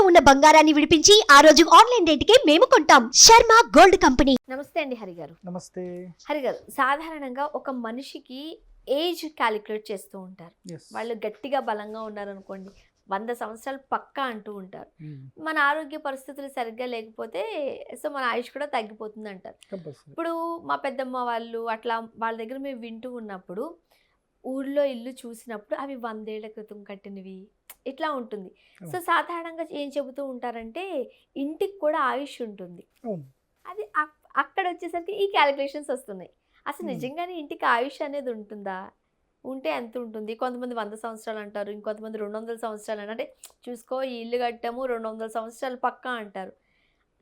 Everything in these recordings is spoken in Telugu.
ఉన్న బంగారాన్ని విడిపించి ఆ రోజు ఆన్లైన్ రేటుకే మేము కొంటాం. Sharma gold company. నమస్తే అండి హరి గారు. నమస్తే. హరి గారు, సాధారణంగా ఒక మనిషికి ఏజ్ క్యాలిక్యులేట్ చేస్తూ ఉంటారు. వాళ్ళు గట్టిగా బలంగా ఉన్నారనుకోండి, 100 సంవత్సరాలు పక్కా అంటూ ఉంటారు. మన ఆరోగ్య పరిస్థితులు సరిగ్గా లేకపోతే మన ఆయుష్ కూడా తగ్గిపోతుంది అంటారు. ఇప్పుడు మా పెద్దమ్మ వాళ్ళు అట్లా వాళ్ళ దగ్గర మేము వింటూ ఉన్నప్పుడు, ఊళ్ళో ఇల్లు చూసినప్పుడు అవి 100 ఏళ్ల క్రితం కట్టినవి ఇట్లా ఉంటుంది. సో సాధారణంగా ఏం చెబుతూ ఉంటారంటే, ఇంటికి కూడా ఆయుష్ ఉంటుంది. అది అక్కడ వచ్చేసరికి ఈ క్యాలిక్యులేషన్స్ వస్తున్నాయి. అసలు నిజంగానే ఇంటికి ఆయుష్ అనేది ఉంటుందా? ఉంటే ఎంత ఉంటుంది? కొంతమంది 100 సంవత్సరాలు అంటారు, ఇంకొంతమంది 200 సంవత్సరాలు అంటే చూసుకో ఈ ఇల్లు కట్టాము 200 సంవత్సరాలు పక్కా అంటారు.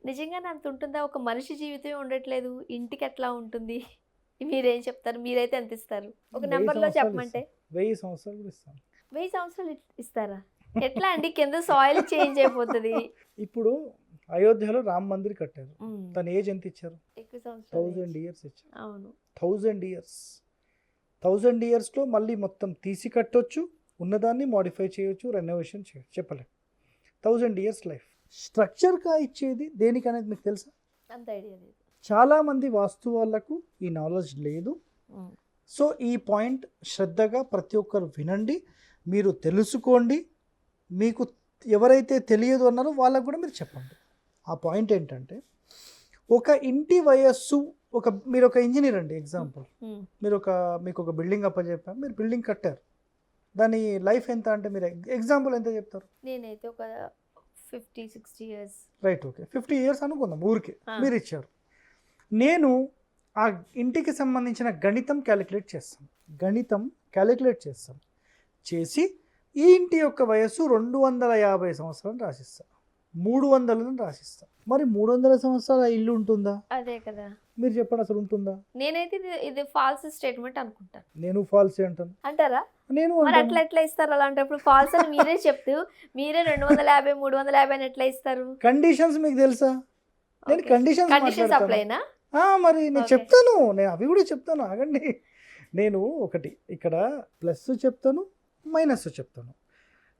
నిజంగానే అంత ఉంటుందా? ఒక మనిషి జీవితమే ఉండట్లేదు, ఇంటికి ఎట్లా ఉంటుంది? మీరేం చెప్తారు? మీరైతే ఎంత ఇస్తారు? ఒక నెంబర్లో చెప్పమంటే 1000 సంవత్సరాలు ఇస్తాను. 1000 సంవత్సరాలు ఇస్తారా? ఎట్లా అండి? కింద సాయిల్ చేంజ్ అయిపోతుంది. ఇప్పుడు అయోధ్యలో రామ్ మందిర్ కట్టారు. తన ఏజ్ ఎంత ఇచ్చారు? 1000 ఇయర్స్ ఇచ్చారు. అవును, 1000 ఇయర్స్. 1000 ఇయర్స్లో మళ్ళీ మొత్తం తీసి కట్టొచ్చు, ఉన్నదాన్ని మాడిఫై చేయొచ్చు, రెనోవేషన్ చేయొచ్చు. చెప్పలేదు. 1000 ఇయర్స్ లైఫ్. స్ట్రక్చర్గా ఇచ్చేది దేనికి అనేది మీకు తెలుసా? అంత ఐడియా లేదు. చాలామంది వాస్తు వాళ్ళకు ఈ నాలెడ్జ్ లేదు. సో ఈ పాయింట్ శ్రద్ధగా ప్రతి ఒక్కరు వినండి, మీరు తెలుసుకోండి. మీకు ఎవరైతే తెలియదు అన్నారో వాళ్ళకు కూడా మీరు చెప్పండి. ఆ పాయింట్ ఏంటంటే, ఒక ఇంటి వయస్సు, మీరు ఒక ఇంజనీర్ అండి, ఎగ్జాంపుల్ మీకు ఒక బిల్డింగ్ అప్పచెప్పాము, మీరు బిల్డింగ్ కట్టారు, దాని లైఫ్ ఎంత అంటే మీరు ఎగ్జాంపుల్ ఎంత చెప్తారు? నేనైతే ఒక 50-60 ఇయర్స్. రైట్, ఓకే, 50 ఇయర్స్ అనుకుందాం ఊరికే. మీరు ఇచ్చారు. నేను ఆ ఇంటికి సంబంధించిన గణితం క్యాలిక్యులేట్ చేస్తాం. చేసి ఈ ఇంటి యొక్క వయస్సు 250 సంవత్సరాలు రాసిస్తాను, 300 రాసిస్తాను. మరి 300 సంవత్సరాల ఇల్లు ఉంటుందా? అదే కదా, మీరు చెప్పండి, అసలు ఉంటుందా? నేనైతే ఇది ఫాల్స్ స్టేట్మెంట్ అనుకుంటాను. నేను ఫాల్స్ అంటాను. అంటారా? నేను ఎట్లా ఇస్తారు? అలాంటప్పుడు ఫాల్స్ అని మీరే చెప్తూ మీరే 250 350 అని ఎట్లా ఇస్తారు? కండిషన్స్ మీకు తెలుసా? నేను కండిషన్స్ అప్లైనా? మరి నేను చెప్తాను, నేను అవి కూడా చెప్తాను, ఆగండి. నేను ఒకటి ఇక్కడ ప్లస్ చెప్తాను, మైనస్ చెప్తాను.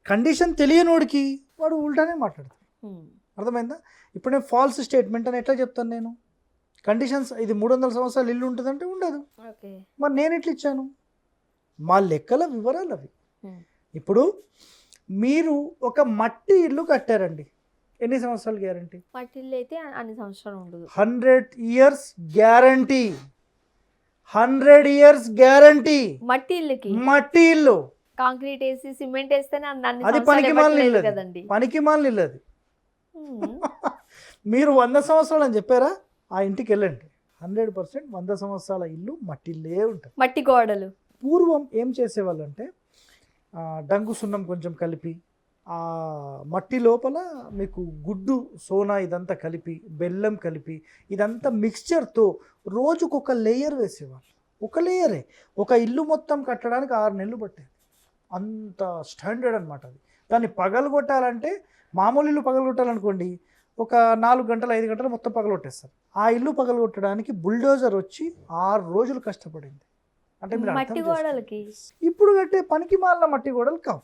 కండిషన్ తెలియనోడికి వాడు ఉల్టానే మాట్లాడతాడు. అర్థమైందా? ఇప్పుడు నేను ఫాల్స్ స్టేట్మెంట్ అని ఎట్లా చెప్తాను? నేను కండిషన్స్ ఇది 300 సంవత్సరాలు ఇల్లు ఉంటుందంటే ఉండదు. మరి నేను ఎట్లా ఇచ్చాను? మా లెక్కల వివరాలు అవి. ఇప్పుడు మీరు ఒక మట్టి ఇల్లు కట్టారండి, ఎన్ని సంవత్సరాలు గ్యారంటీ? మట్టి ఇల్లు అయితే అన్ని సంవత్సరాలు ఉండదు. 100 ఇయర్స్ గ్యారంటీ. 100 ఇయర్స్ గ్యారంటీ మట్టి ఇల్లు. కాంక్రీట్ వేసి సిమెంట్ వేస్తేనే అది పనికిమాలిన ఇల్లు అది. మీరు 100 సంవత్సరాలు అని చెప్పారా? ఆ ఇంటికి వెళ్ళండి, 100% 100 సంవత్సరాల ఇల్లు మట్టి ఇల్లే ఉంటుంది. మట్టి గోడలు. పూర్వం ఏం చేసేవాళ్ళు అంటే, డంగు సున్నం కొంచెం కలిపి, ఆ మట్టి లోపల మీకు గుడ్డు సోనా ఇదంతా కలిపి, బెల్లం కలిపి, ఇదంతా మిక్స్చర్తో రోజుకొక లేయర్ వేసేవాళ్ళు. ఒక లేయరే. ఒక ఇల్లు మొత్తం కట్టడానికి 6 నెలలు పట్టేది. అంత స్టాండర్డ్ అనమాట అది. దాన్ని పగలగొట్టాలంటే, మామూలు ఇల్లు పగలగొట్టాలనుకోండి, ఒక 4 గంటలు 5 గంటలు మొత్తం పగలగొట్టేస్తారు. ఆ ఇల్లు పగలగొట్టడానికి బుల్డోజర్ వచ్చి 6 రోజులు కష్టపడింది. అంటే మీరు మట్టి గోడలకి ఇప్పుడు కట్టే పనికి మాలిన మట్టి గోడలు కావు.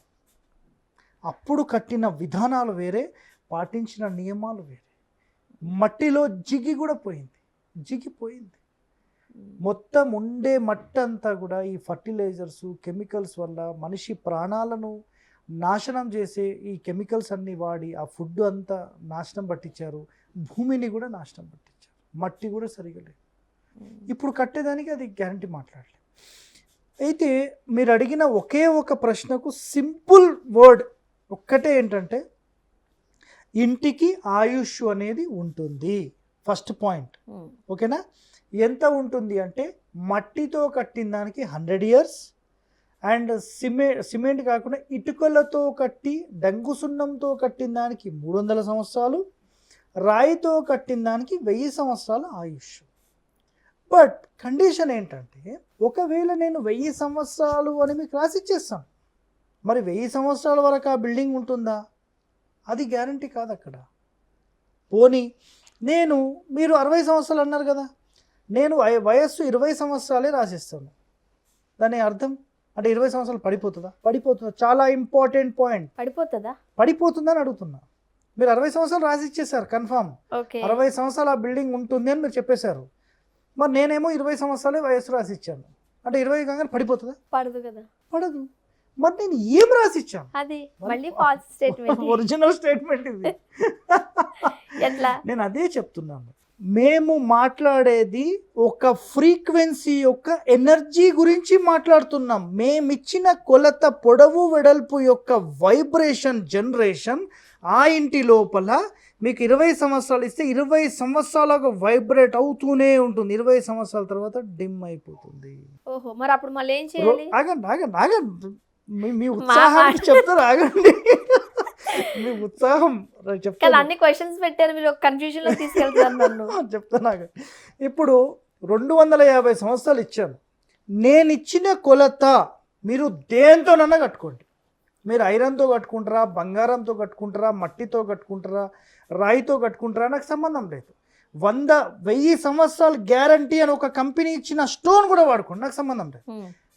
అప్పుడు కట్టిన విధానాలు వేరే, పాటించిన నియమాలు వేరే. మట్టిలో జిగిపోయింది. మొత్తం ఉండే మట్టి అంతా కూడా ఈ ఫర్టిలైజర్స్, కెమికల్స్ వల్ల మనిషి ప్రాణాలను నాశనం చేసే ఈ కెమికల్స్ అన్నీ వాడి ఆ ఫుడ్ అంతా నాశనం పట్టించారు. భూమిని కూడా నాశనం పట్టించారు. మట్టి కూడా సరిగా లేదు. ఇప్పుడు కట్టేదానికి అది గ్యారంటీ మాట్లాడలేదు. అయితే మీరు అడిగిన ఒకే ఒక ప్రశ్నకు సింపుల్ వర్డ్ ఒక్కటే ఏంటంటే, ఇంటికి ఆయుష్ అనేది ఉంటుంది. ఫస్ట్ పాయింట్, ఓకేనా? ఎంత ఉంటుంది అంటే, మట్టితో కట్టిన దానికి 100 ఇయర్స్, అండ్ సిమెంట్ కాకుండా ఇటుకలతో కట్టి డంగు సున్నంతో కట్టిన దానికి 300 సంవత్సరాలు, రాయితో కట్టిన దానికి 1000 సంవత్సరాల ఆయుష్. బట్ కండిషన్ ఏంటంటే, ఒకవేళ నేను 1000 సంవత్సరాలు అని మీకు రాసిచ్చేస్తాను, మరి 1000 సంవత్సరాల వరకు ఆ బిల్డింగ్ ఉంటుందా? అది గ్యారంటీ కాదు అక్కడ. పోనీ మీరు 60 సంవత్సరాలు అన్నారు కదా, నేను వయస్సు 20 సంవత్సరాలే రాసిస్తాను. దాని అర్థం అంటే 20 సంవత్సరాలు పడిపోతుందా? చాలా ఇంపార్టెంట్ పాయింట్. పడిపోతుందని అడుగుతున్నా. మీరు 60 సంవత్సరాలు రాసి ఇచ్చేసారు కన్ఫామ్. ఓకే 60 సంవత్సరాలు ఆ బిల్డింగ్ ఉంటుంది అని మీరు చెప్పేశారు. మరి నేనేమో 20 సంవత్సరాలే వయసు రాసి ఇచ్చాను. అంటే 20 కాగానే పడిపోతుందా? పడదు కదా. పడదు. మరి నేను ఏం రాసి ఇచ్చాను? అది మళ్ళీ ఫాల్స్ స్టేట్మెంట్. ఒరిజినల్ స్టేట్మెంట్ ఇది. ఎట్లా? నేను అదే చెప్తున్నాను. మేము మాట్లాడేది ఒక ఫ్రీక్వెన్సీ యొక్క ఎనర్జీ గురించి మాట్లాడుతున్నాం. మేమిచ్చిన కొలత పొడవు వెడల్పు యొక్క వైబ్రేషన్ జనరేషన్ ఆ ఇంటి లోపల మీకు 20 సంవత్సరాలు ఇస్తే 20 సంవత్సరాలకు వైబ్రేట్ అవుతూనే ఉంటుంది. 20 సంవత్సరాల తర్వాత డిమ్ అయిపోతుంది. ఓహో, మరి అప్పుడు మళ్ళీ ఏం చేయాలి? ఆగండి మీ ఉత్సాహానికి చెప్తారు. ఆగండి మీ ఉత్సాహం చెప్తాను. అన్ని క్వశ్చన్స్ పెట్టారు మీరు, కన్ఫ్యూజన్ లో తీసుకెళ్తారు నన్ను. చెప్తాను. ఇప్పుడు 250 సంవత్సరాలు ఇచ్చాను. నేను ఇచ్చిన కొలత మీరు దేంతోనన్నా కట్టుకోండి. మీరు ఐరన్తో కట్టుకుంటారా, బంగారంతో కట్టుకుంటారా, మట్టితో కట్టుకుంటారా, రాయితో కట్టుకుంటారా, నాకు సంబంధం లేదు. 100-1000 సంవత్సరాలు గ్యారంటీ అని ఒక కంపెనీ ఇచ్చిన స్టోన్ కూడా వాడుకోండి, నాకు సంబంధం లేదు.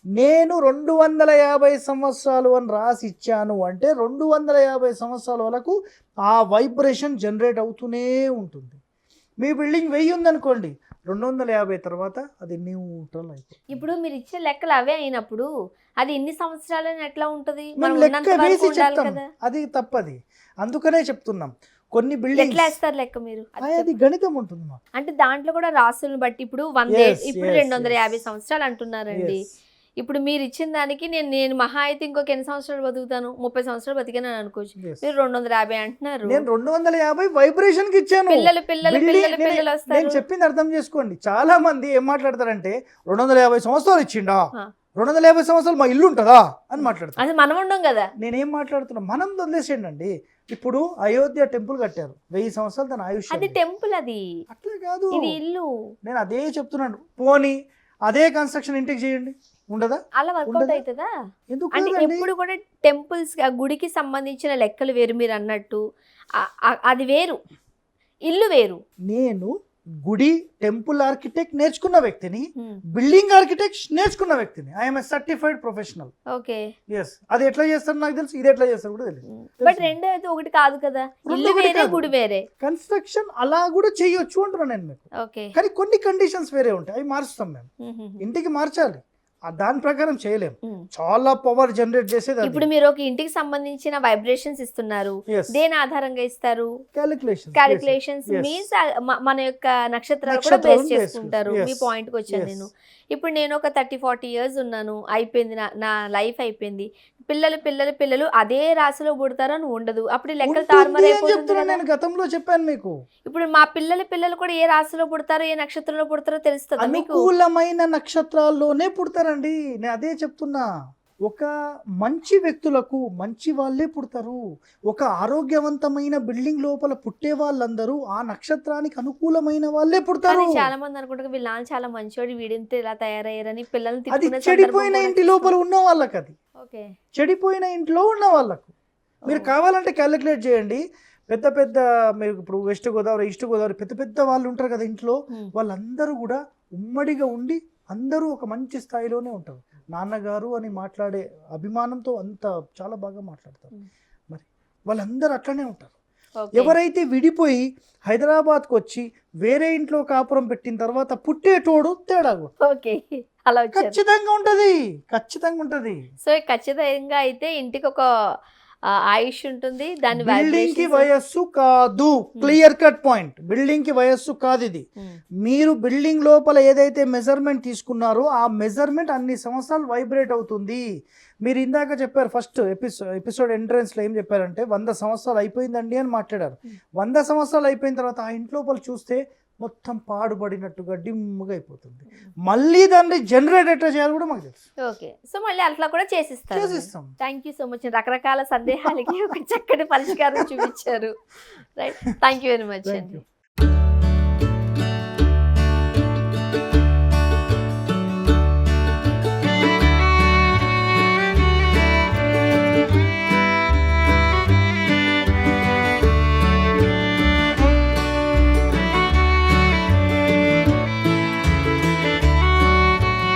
నేను 250 సంవత్సరాలు అని రాసి ఇచ్చాను అంటే 250 సంవత్సరాల వరకు ఆ వైబ్రేషన్ జనరేట్ అవుతూనే ఉంటుంది. మీ బిల్డింగ్ 1000 ఉందనుకోండి, 250 తర్వాత అది న్యూట్రల్ అయిపోతుంది. ఇప్పుడు మీరు ఇచ్చే లెక్కలు అవే అయినప్పుడు అది ఇన్ని సంవత్సరాలని ఎట్లా ఉంటుంది? లెక్క వేసి చెప్తాం, అది తప్పది. అందుకనే చెప్తున్నాం. కొన్ని బిల్డింగ్ ఎట్లా వేస్తారు లెక్క మీరు? అది గణితం ఉంటుంది. అంటే దాంట్లో కూడా రాసులను బట్టి ఇప్పుడు 100 ఇప్పుడు 250 సంవత్సరాలు అంటున్నారండి. ఇప్పుడు మీరు ఇచ్చిన దానికి నేను మహా అయితే ఇంకొక ఎన్ని సంవత్సరాలు బతుకుతాను, 30 సంవత్సరాలు బతికాను అనుకోవచ్చు. మీరు 250 అంటున్నారు. నేను 250 వైబ్రేషన్ కి ఇచ్చాను. పిల్లలు వస్తారు. నేను చెప్పింది అర్థం చేసుకోండి. చాలా మంది ఏం మాట్లాడతారంటే 250 సంవత్సరాలు ఇచ్చిండా, 250 సంవత్సరాలు మా ఇల్లు ఉంటుందా అని మాట్లాడతారు. అది మనం ఉండం కదా. నేనేం మాట్లాడుతున్నా, మనం వదిలేసేయండి. ఇప్పుడు అయోధ్య టెంపుల్ కట్టారు, 1000 సంవత్సరాలు దాని ఆయుష్. అది టెంపుల్, అది అట్లా కాదు, ఇది ఇల్లు. నేను అదే చెప్తున్నాను. పోనీ అదే కన్స్ట్రక్షన్ ఇంటికి చేయండి, ఉండదా? అలా వర్కౌట్ అవుతుందా? ఎందుకు? అంటే ఎప్పుడు కూడా టెంపుల్స్ గుడికి సంబంధించిన లెక్కలు వేరు, మీరు అన్నట్టు అది వేరు, ఇల్లు వేరు. నేను గుడి టెంపుల్ ఆర్కిటెక్ట్ నేర్చుకున్న వ్యక్తిని, బిల్డింగ్ ఆర్కిటెక్ట్ నేర్చుకున్న వ్యక్తిని. I'm a certified professional. Okay, yes. అది ఎట్లా చేస్తారు నాకు తెలుసు, ఇది ఎట్లా చేస్తారు కూడా తెలియదు. బట్ రెండు అయితే ఒకటి కాదు కదా, ఇల్లు వేరే గుడి వేరే. కన్స్ట్రక్షన్ అలా కూడా చేయొచ్చు అంటున్నాను నేను మీకు. ఓకే, కానీ కొన్ని కండిషన్స్ వేరే ఉంటాయి, అవి మార్చుతాం మేము. ఇంటికి మార్చాలి, దాని ప్రకారం చేయలేము. చాలా పవర్ జనరేట్ చేసేది. ఇప్పుడు మీరు ఒక ఇంటికి సంబంధించిన వైబ్రేషన్స్ ఇస్తున్నారు, దేని ఆధారంగా ఇస్తారు? క్యాలిక్యులేషన్స్ మీన్స్ మన యొక్క నక్షత్రాలు కూడా బేస్ చేసుకుంటారు. మీ పాయింట్కి వచ్చాను నేను. ఇప్పుడు నేను ఒక 30-40 years ఉన్నాను, అయిపోయింది నా లైఫ్ అయిపోయింది. పిల్లలు అదే రాశిలో పుడతారు అని ఉండదు, అప్పుడు లెక్కలు తారుమారైపోతుంది. నేను గతంలో చెప్పాను మీకు. ఇప్పుడు మా పిల్లలు కూడా ఏ రాశిలో పుడతారో, ఏ నక్షత్రంలో పుడతారో తెలుస్తుంది. అనుకూలమైన నక్షత్రాల్లోనే పుడతారండి. నేను అదే చెప్తున్నా. ఒక మంచి వ్యక్తులకు మంచి వాళ్ళే పుడతారు. ఒక ఆరోగ్యవంతమైన బిల్డింగ్ లోపల పుట్టే వాళ్ళందరూ ఆ నక్షత్రానికి అనుకూలమైన వాళ్ళే పుడతారు. చాలా మంది అనుకుంటారు వీళ్ళ చాలా మంచివాడు, వీడింత ఇలా తయారయ్యారని పిల్లల్ని. అది చెడిపోయిన ఇంటి లోపల ఉన్న వాళ్ళకి, అది ఓకే చెడిపోయిన ఇంట్లో ఉన్న వాళ్ళకు. మీరు కావాలంటే క్యాలిక్యులేట్ చేయండి. పెద్ద మీరు ఇప్పుడు వెస్ట్ గోదావరి, ఈస్ట్ గోదావరి పెద్ద వాళ్ళు ఉంటారు కదా ఇంట్లో, వాళ్ళందరూ కూడా ఉమ్మడిగా ఉండి అందరూ ఒక మంచి స్థాయిలోనే ఉంటారు. నాన్నగారు అని మాట్లాడే అభిమానంతో అంత చాలా బాగా మాట్లాడతారు. మరి వాళ్ళందరూ అట్లనే ఉంటారు. ఎవరైతే విడిపోయి హైదరాబాద్కి వచ్చి వేరే ఇంట్లో కాపురం పెట్టిన తర్వాత పుట్టేటోడు తేడా ఖచ్చితంగా ఉంటది. సో ఖచ్చితంగా అయితే ఇంటికి ఒక ఆయుష్ ఉంటుంది. దాని బిల్డింగ్ కి వయస్సు కాదు, క్లియర్ కట్ పాయింట్. బిల్డింగ్ కి వయస్సు కాదు ఇది. మీరు బిల్డింగ్ లోపల ఏదైతే మెజర్మెంట్ తీసుకున్నారో ఆ మెజర్మెంట్ అన్ని సంవత్సరాలు వైబ్రేట్ అవుతుంది. మీరు ఇందాక చెప్పారు ఫస్ట్ ఎపిసోడ్ ఎంట్రన్స్ లో ఏం చెప్పారంటే 100 సంవత్సరాలు అయిపోయిందండి అని మాట్లాడారు. 100 సంవత్సరాలు అయిపోయిన తర్వాత ఆ ఇంటి లోపల చూస్తే మొత్తం పాడుబడినట్టుగా డిమ్గా అయిపోతుంది. మళ్ళీ దాన్ని జనరేట్ ఎట్లా చేయాలి కూడా మాకు తెలుసు. ఓకే, సో మళ్ళీ అట్లా కూడా చేసిస్తాం. Thank you so much. రకరకాల సందేహాలకి ఒక చక్కటి పరిష్కారం చూపించారు. Right, thank you very much అండి.